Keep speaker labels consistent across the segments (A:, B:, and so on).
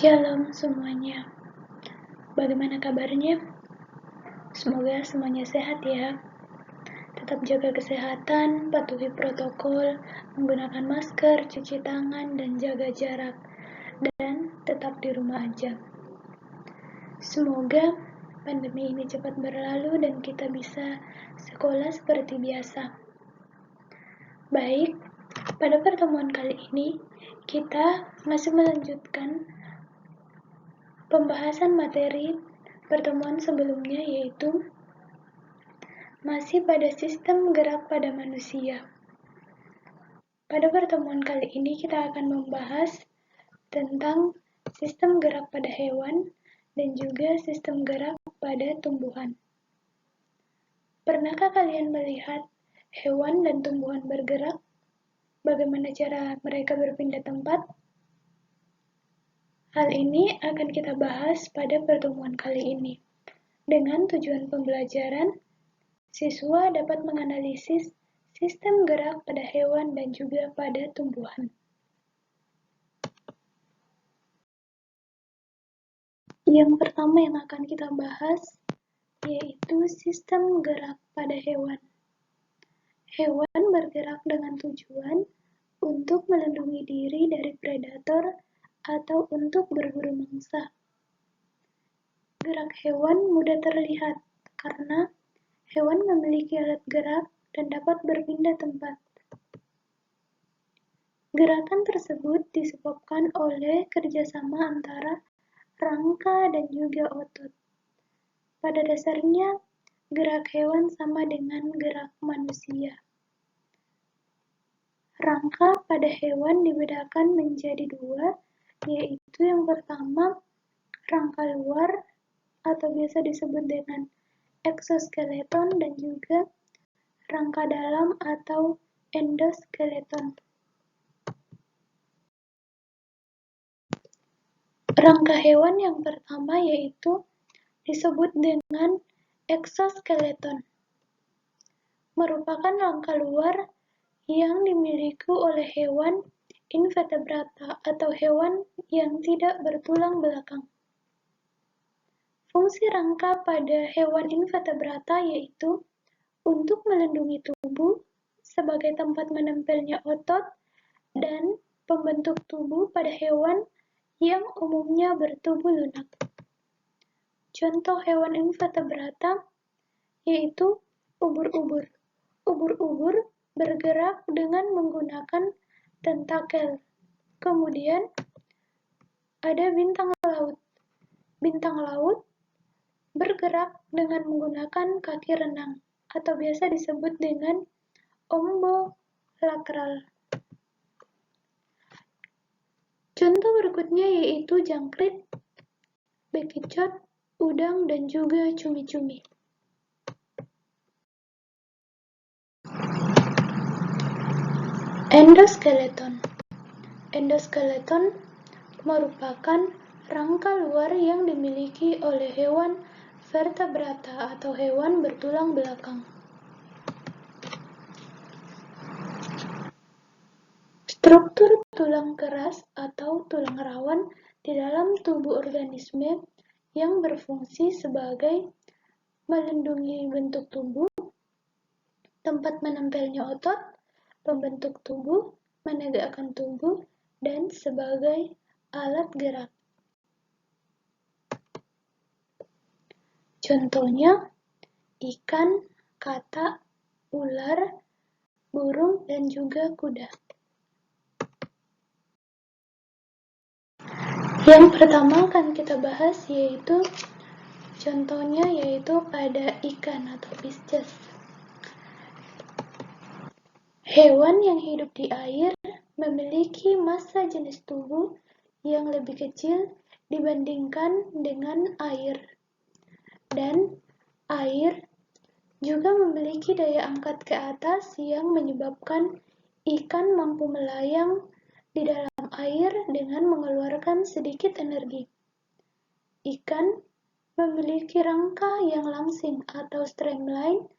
A: Shalom semuanya, bagaimana kabarnya? Semoga semuanya sehat ya. Tetap jaga kesehatan, patuhi protokol, menggunakan masker, cuci tangan, dan jaga jarak. Dan tetap di rumah aja. Semoga pandemi ini cepat berlalu dan kita bisa sekolah seperti biasa. Baik, pada pertemuan kali ini kita masih melanjutkan pembahasan materi pertemuan sebelumnya, yaitu masih pada sistem gerak pada manusia. Pada pertemuan kali ini kita akan membahas tentang sistem gerak pada hewan dan juga sistem gerak pada tumbuhan. Pernahkah kalian melihat hewan dan tumbuhan bergerak? Bagaimana cara mereka berpindah tempat? Hal ini akan kita bahas pada pertemuan kali ini. Dengan tujuan pembelajaran, siswa dapat menganalisis sistem gerak pada hewan dan juga pada tumbuhan. Yang pertama yang akan kita bahas yaitu sistem gerak pada hewan. Hewan bergerak dengan tujuan untuk melindungi diri dari predator atau untuk berburu mangsa. Gerak hewan mudah terlihat karena hewan memiliki alat gerak dan dapat berpindah tempat. Gerakan tersebut disebabkan oleh kerjasama antara rangka dan juga otot. Pada dasarnya, gerak hewan sama dengan gerak manusia. Rangka pada hewan dibedakan menjadi dua, yaitu yang pertama, rangka luar atau biasa disebut dengan eksoskeleton dan juga rangka dalam atau endoskeleton. Rangka hewan yang pertama yaitu disebut dengan eksoskeleton, merupakan rangka luar yang dimiliki oleh hewan invertebrata atau hewan yang tidak bertulang belakang. Fungsi rangka pada hewan invertebrata yaitu untuk melindungi tubuh sebagai tempat menempelnya otot dan pembentuk tubuh pada hewan yang umumnya bertubuh lunak. Contoh hewan invertebrata yaitu ubur-ubur. Ubur-ubur bergerak dengan menggunakan tentakel. Kemudian ada bintang laut. Bintang laut bergerak dengan menggunakan kaki renang atau biasa disebut dengan ombolakral. Contoh berikutnya yaitu jangkrik, bekicot, udang, dan juga cumi-cumi. Endoskeleton. Endoskeleton merupakan rangka luar yang dimiliki oleh hewan vertebrata atau hewan bertulang belakang. Struktur tulang keras atau tulang rawan di dalam tubuh organisme yang berfungsi sebagai melindungi bentuk tubuh, tempat menempelnya otot, pembentuk tubuh, menegakkan tubuh, dan sebagai alat gerak. Contohnya, ikan, katak, ular, burung, dan juga kuda. Yang pertama akan kita bahas yaitu contohnya yaitu pada ikan atau Pisces. Hewan yang hidup di air memiliki massa jenis tubuh yang lebih kecil dibandingkan dengan air. Dan air juga memiliki daya angkat ke atas yang menyebabkan ikan mampu melayang di dalam air dengan mengeluarkan sedikit energi. Ikan memiliki rangka yang langsing atau streamline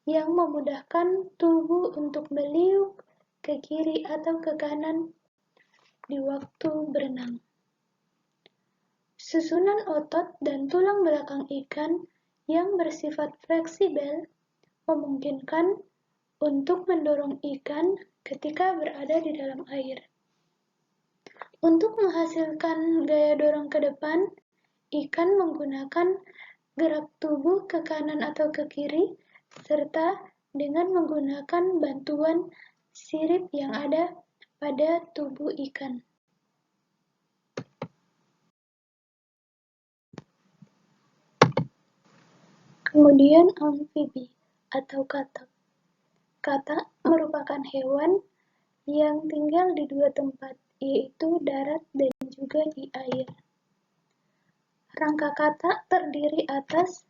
A: yang memudahkan tubuh untuk meliuk ke kiri atau ke kanan di waktu berenang. Susunan otot dan tulang belakang ikan yang bersifat fleksibel memungkinkan untuk mendorong ikan ketika berada di dalam air. Untuk menghasilkan gaya dorong ke depan, ikan menggunakan gerak tubuh ke kanan atau ke kiri, serta dengan menggunakan bantuan sirip yang ada pada tubuh ikan. Kemudian amfibi atau katak. Katak merupakan hewan yang tinggal di dua tempat, yaitu darat dan juga di air. Rangka katak terdiri atas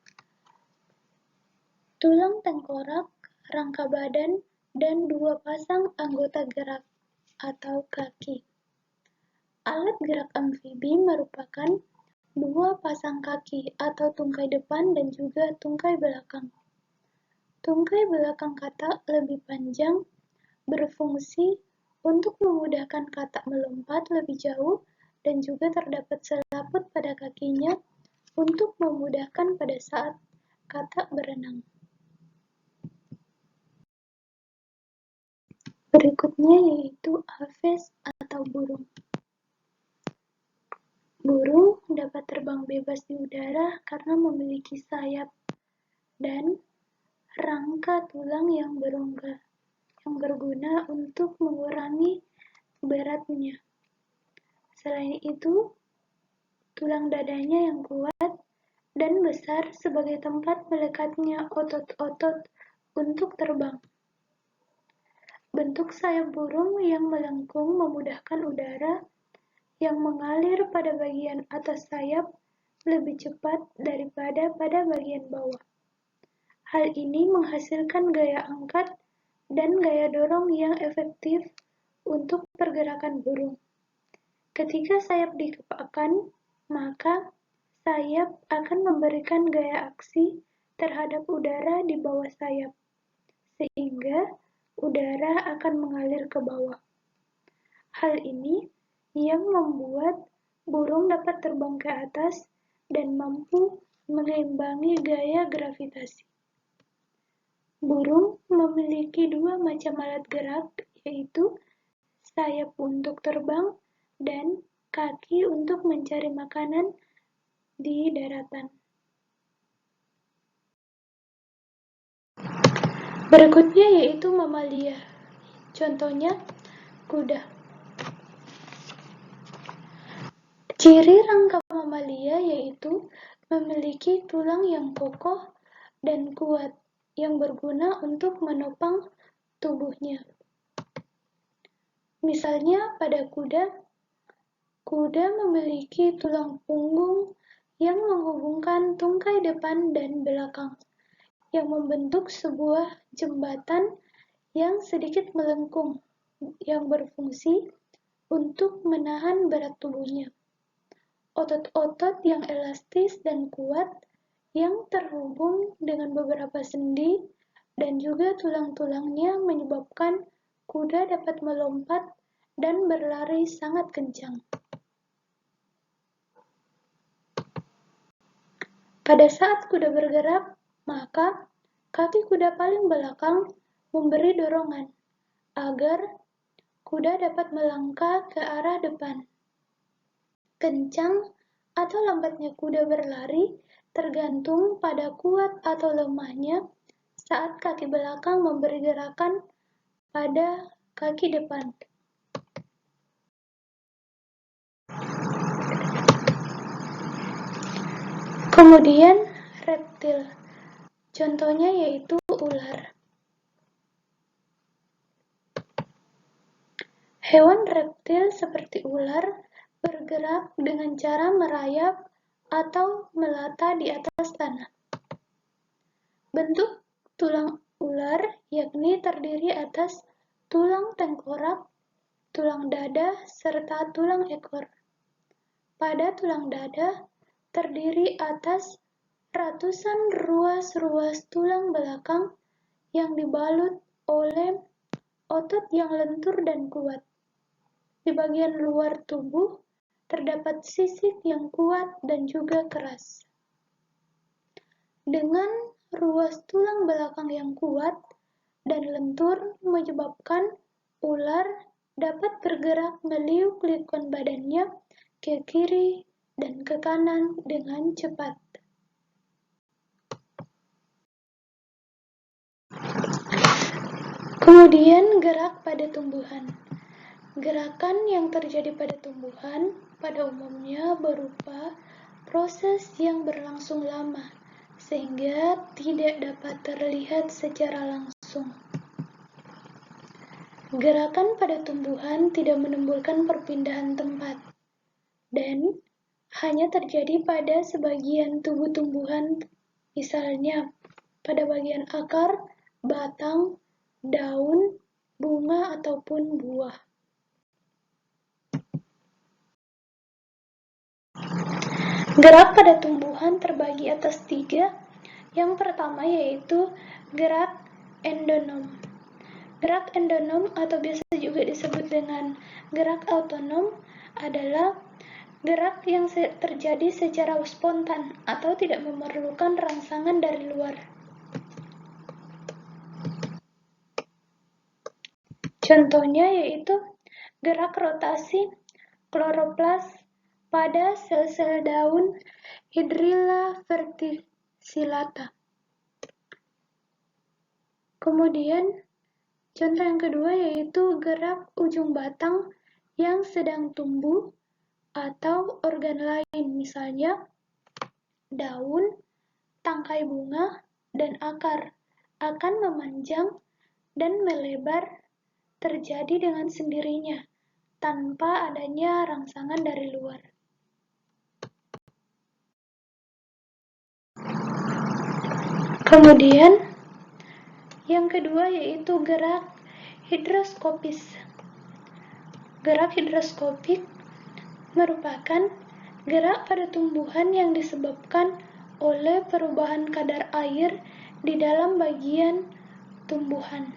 A: tulang tengkorak, rangka badan, dan dua pasang anggota gerak atau kaki. Alat gerak amfibi merupakan dua pasang kaki atau tungkai depan dan juga tungkai belakang. Tungkai belakang katak lebih panjang, berfungsi untuk memudahkan katak melompat lebih jauh dan juga terdapat selaput pada kakinya untuk memudahkan pada saat katak berenang. Berikutnya yaitu aves atau burung. Burung dapat terbang bebas di udara karena memiliki sayap dan rangka tulang yang berongga yang berguna untuk mengurangi beratnya. Selain itu, tulang dadanya yang kuat dan besar sebagai tempat melekatnya otot-otot untuk terbang. Bentuk sayap burung yang melengkung memudahkan udara yang mengalir pada bagian atas sayap lebih cepat daripada pada bagian bawah. Hal ini menghasilkan gaya angkat dan gaya dorong yang efektif untuk pergerakan burung. Ketika sayap dikepakkan, maka sayap akan memberikan gaya aksi terhadap udara di bawah sayap, sehingga udara akan mengalir ke bawah. Hal ini yang membuat burung dapat terbang ke atas dan mampu mengimbangi gaya gravitasi. Burung memiliki dua macam alat gerak, yaitu sayap untuk terbang dan kaki untuk mencari makanan di daratan. Berikutnya yaitu mamalia. Contohnya, kuda. Ciri rangka mamalia yaitu memiliki tulang yang kokoh dan kuat yang berguna untuk menopang tubuhnya. Misalnya pada kuda, kuda memiliki tulang punggung yang menghubungkan tungkai depan dan belakang, yang membentuk sebuah jembatan yang sedikit melengkung, yang berfungsi untuk menahan berat tubuhnya. Otot-otot yang elastis dan kuat yang terhubung dengan beberapa sendi dan juga tulang-tulangnya menyebabkan kuda dapat melompat dan berlari sangat kencang. Pada saat kuda bergerak, maka kaki kuda paling belakang memberi dorongan agar kuda dapat melangkah ke arah depan. Kencang atau lambatnya kuda berlari tergantung pada kuat atau lemahnya saat kaki belakang memberi gerakan pada kaki depan. Kemudian reptil. Contohnya yaitu ular. Hewan reptil seperti ular bergerak dengan cara merayap atau melata di atas tanah. Bentuk tulang ular yakni terdiri atas tulang tengkorak, tulang dada, serta tulang ekor. Pada tulang dada terdiri atas ratusan ruas-ruas tulang belakang yang dibalut oleh otot yang lentur dan kuat. Di bagian luar tubuh terdapat sisik yang kuat dan juga keras. Dengan ruas tulang belakang yang kuat dan lentur menyebabkan ular dapat bergerak meliuk-liukkan badannya ke kiri dan ke kanan dengan cepat. Kemudian gerak pada tumbuhan. Gerakan yang terjadi pada tumbuhan pada umumnya berupa proses yang berlangsung lama, sehingga tidak dapat terlihat secara langsung. Gerakan pada tumbuhan tidak menimbulkan perpindahan tempat, dan hanya terjadi pada sebagian tubuh tumbuhan, misalnya pada bagian akar, batang, daun, bunga, ataupun buah. Gerak pada tumbuhan terbagi atas 3. Yang pertama yaitu gerak endonom. Gerak endonom atau biasa juga disebut dengan gerak autonom adalah gerak yang terjadi secara spontan atau tidak memerlukan rangsangan dari luar. Contohnya yaitu gerak rotasi kloroplas pada sel-sel daun Hydrilla verticillata. Kemudian, contoh yang kedua yaitu gerak ujung batang yang sedang tumbuh atau organ lain, misalnya daun, tangkai bunga, dan akar akan memanjang dan melebar terjadi dengan sendirinya tanpa adanya rangsangan dari luar. Kemudian, yang kedua yaitu gerak hidroskopis. Gerak hidroskopik merupakan gerak pada tumbuhan yang disebabkan oleh perubahan kadar air di dalam bagian tumbuhan.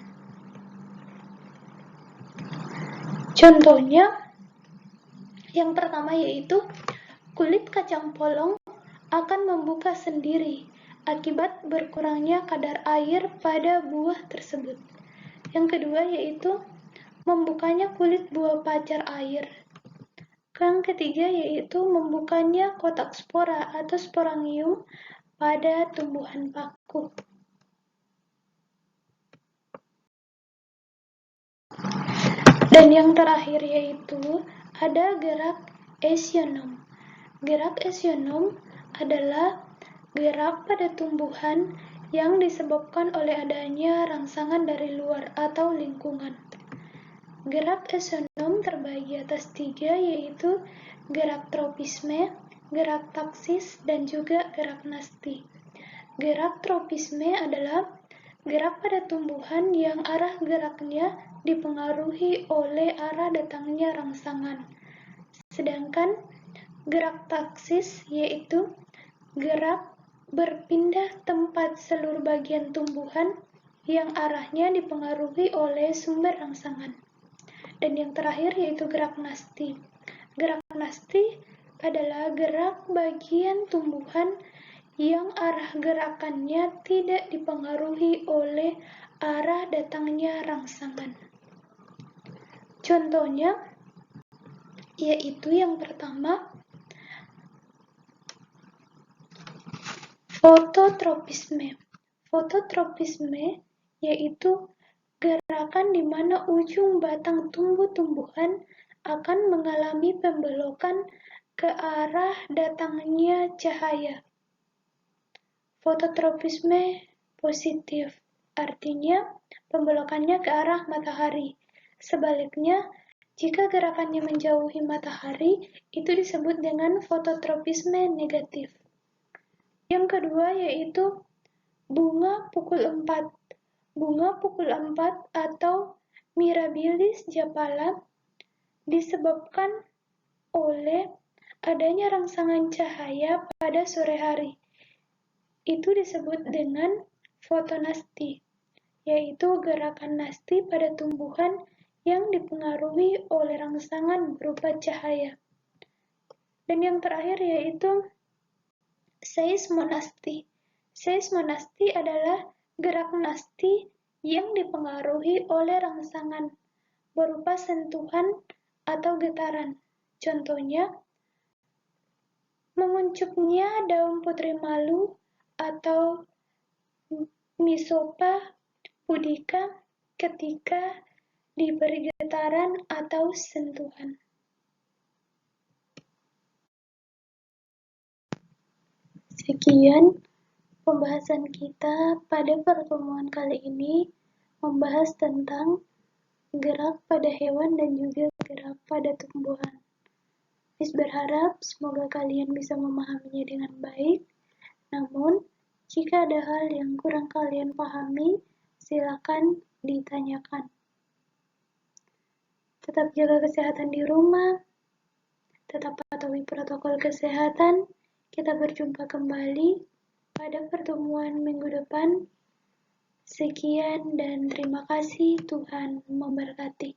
A: Contohnya, yang pertama yaitu kulit kacang polong akan membuka sendiri akibat berkurangnya kadar air pada buah tersebut. Yang kedua yaitu membukanya kulit buah pacar air. Yang ketiga yaitu membukanya kotak spora atau sporangium pada tumbuhan paku. Dan yang terakhir yaitu ada gerak esionom. Gerak esionom adalah gerak pada tumbuhan yang disebabkan oleh adanya rangsangan dari luar atau lingkungan. Gerak esionom terbagi atas 3 yaitu gerak tropisme, gerak taksis, dan juga gerak nasti. Gerak tropisme adalah gerak pada tumbuhan yang arah geraknya dipengaruhi oleh arah datangnya rangsangan. Sedangkan gerak taksis yaitu gerak berpindah tempat seluruh bagian tumbuhan yang arahnya dipengaruhi oleh sumber rangsangan. Dan yang terakhir yaitu gerak nasti. Gerak nasti adalah gerak bagian tumbuhan yang arah gerakannya tidak dipengaruhi oleh arah datangnya rangsangan. Contohnya yaitu yang pertama, fototropisme. Fototropisme yaitu gerakan di mana ujung batang tumbuh-tumbuhan akan mengalami pembelokan ke arah datangnya cahaya. Fototropisme positif, artinya pembelokannya ke arah matahari. Sebaliknya, jika gerakannya menjauhi matahari, itu disebut dengan fototropisme negatif. Yang kedua yaitu bunga pukul 4. Bunga pukul 4 atau Mirabilis japala disebabkan oleh adanya rangsangan cahaya pada sore hari. Itu disebut dengan fotonasti, yaitu gerakan nasti pada tumbuhan yang dipengaruhi oleh rangsangan berupa cahaya. Dan yang terakhir yaitu seismonasti. Seismonasti adalah gerak nasti yang dipengaruhi oleh rangsangan berupa sentuhan atau getaran. Contohnya, menguncupnya daun putri malu atau Misopa pudica ketika diberi getaran atau sentuhan. Sekian pembahasan kita pada pertemuan kali ini, membahas tentang gerak pada hewan dan juga gerak pada tumbuhan. Miss berharap semoga kalian bisa memahaminya dengan baik. Namun, jika ada hal yang kurang kalian pahami, silakan ditanyakan. Tetap jaga kesehatan di rumah, tetap patuhi protokol kesehatan. Kita berjumpa kembali pada pertemuan minggu depan. Sekian dan terima kasih, Tuhan memberkati.